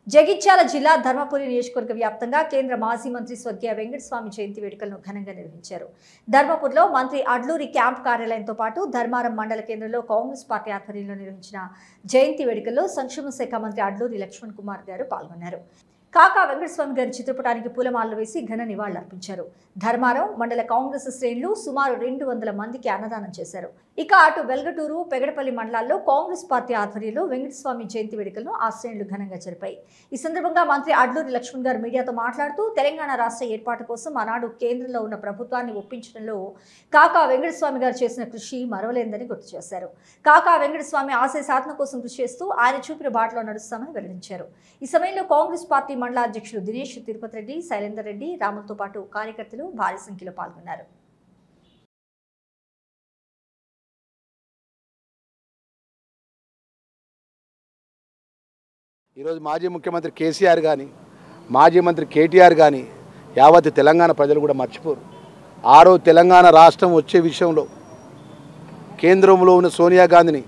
జగిత్యాల జిల్లా ధర్మపురి నియోజకవర్గ వ్యాప్తంగా కేంద్ర మాజీ మంత్రి స్వర్గీయ వెంకటస్వామి జయంతి వేడుకలను ఘనంగా నిర్వహించారు. ధర్మపురిలో మంత్రి అడ్లూరి క్యాంప్ కార్యాలయంతో పాటు ధర్మారం మండల కేంద్రంలో కాంగ్రెస్ పార్టీ ఆధ్వర్యంలో నిర్వహించిన జయంతి వేడుకల్లో సంక్షేమ శాఖ మంత్రి అడ్లూరి లక్ష్మణ్ కుమార్ గారు పాల్గొన్నారు. కాకా వెంకటస్వామి గారి చిత్రపటానికి పూలమాలలు వేసి ఘన నివాళులర్పించారు. ధర్మారం మండల కాంగ్రెస్ శ్రేణులు సుమారు 200 మందికి అన్నదానం చేశారు. ఇక అటు వెల్గటూరు, పెగడపల్లి మండలాల్లో కాంగ్రెస్ పార్టీ ఆధ్వర్యంలో వెంకటస్వామి జయంతి వేడుకలను ఆ శ్రేణులు ఘనంగా జరిపాయి. ఈ సందర్భంగా మంత్రి అడ్లూరి లక్ష్మణ్ గారు మీడియాతో మాట్లాడుతూ తెలంగాణ రాష్ట్ర ఏర్పాటు కోసం ఆనాడు కేంద్రంలో ఉన్న ప్రభుత్వాన్ని ఒప్పించడంలో కాకా వెంకటస్వామి గారు చేసిన కృషి మరవలేందని గుర్తు చేశారు. కాకా వెంకటస్వామి ఆశయ సాధన కోసం కృషి చేస్తూ ఆయన చూపిన బాటలో నడుస్తామని వెల్లడించారు. ఈ సమయంలో కాంగ్రెస్ పార్టీ మండల అధ్యక్షులు దినేష్ తిరుపతి రెడ్డి, శైలేందర్ రెడ్డి, రాములతో పాటు కార్యకర్తలు భారీ సంఖ్యలో పాల్గొన్నారు. ఈరోజు మాజీ ముఖ్యమంత్రి కేసీఆర్ కానీ, మాజీ మంత్రి కేటీఆర్ కానీ యావత్ తెలంగాణ ప్రజలు కూడా మర్చిపోరు. ఆరో తెలంగాణ రాష్ట్రం వచ్చే విషయంలో కేంద్రంలో ఉన్న సోనియా గాంధీని,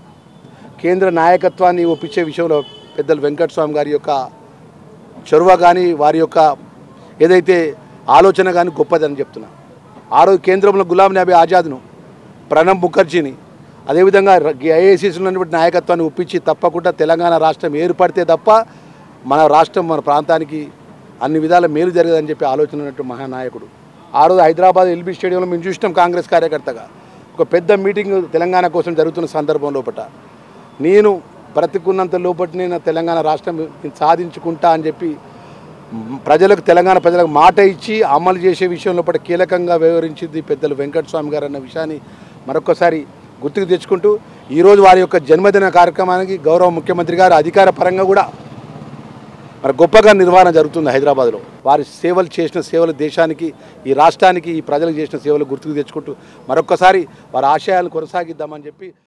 కేంద్ర నాయకత్వాన్ని ఒప్పించే విషయంలో పెద్దలు వెంకటస్వామి గారి యొక్క చొరవ కానీ, వారి యొక్క ఏదైతే ఆలోచన కానీ గొప్పదని చెప్తున్నా. ఆ రోజు కేంద్రంలో గులాం నబీ ఆజాద్ను, ప్రణబ్ ముఖర్జీని, అదేవిధంగా ఐఏసీసీలో ఉన్నటువంటి నాయకత్వాన్ని ఒప్పించి తప్పకుండా తెలంగాణ రాష్ట్రం ఏర్పడితే తప్ప మన రాష్ట్రం, మన ప్రాంతానికి అన్ని విధాల మేలు జరగదని చెప్పి ఆలోచన ఉన్నట్టు మహానాయకుడు. ఆ రోజు హైదరాబాద్ ఎల్బీ స్టేడియంలో మేము చూసినాం. కాంగ్రెస్ కార్యకర్తగా ఒక పెద్ద మీటింగ్ తెలంగాణ కోసం జరుగుతున్న సందర్భం లోపల నేను బ్రతికున్నంత లోపటి నేను తెలంగాణ రాష్ట్రం సాధించుకుంటా అని చెప్పి ప్రజలకు, తెలంగాణ ప్రజలకు మాట ఇచ్చి అమలు చేసే విషయం లోపల కీలకంగా వ్యవహరించింది పెద్దలు వెంకటస్వామి గారు అన్న విషయాన్ని మరొకసారి గుర్తుకు తెచ్చుకుంటూ ఈరోజు వారి యొక్క జన్మదిన కార్యక్రమానికి గౌరవ ముఖ్యమంత్రి గారు అధికార పరంగా కూడా మరి గొప్పగా నిర్వహణ జరుగుతుంది హైదరాబాద్లో. వారి సేవలు చేసిన సేవలు దేశానికి, ఈ రాష్ట్రానికి, ఈ ప్రజలకు చేసిన సేవలు గుర్తుకు తెచ్చుకుంటూ మరొకసారి వారి ఆశయాలను కొనసాగిద్దామని చెప్పి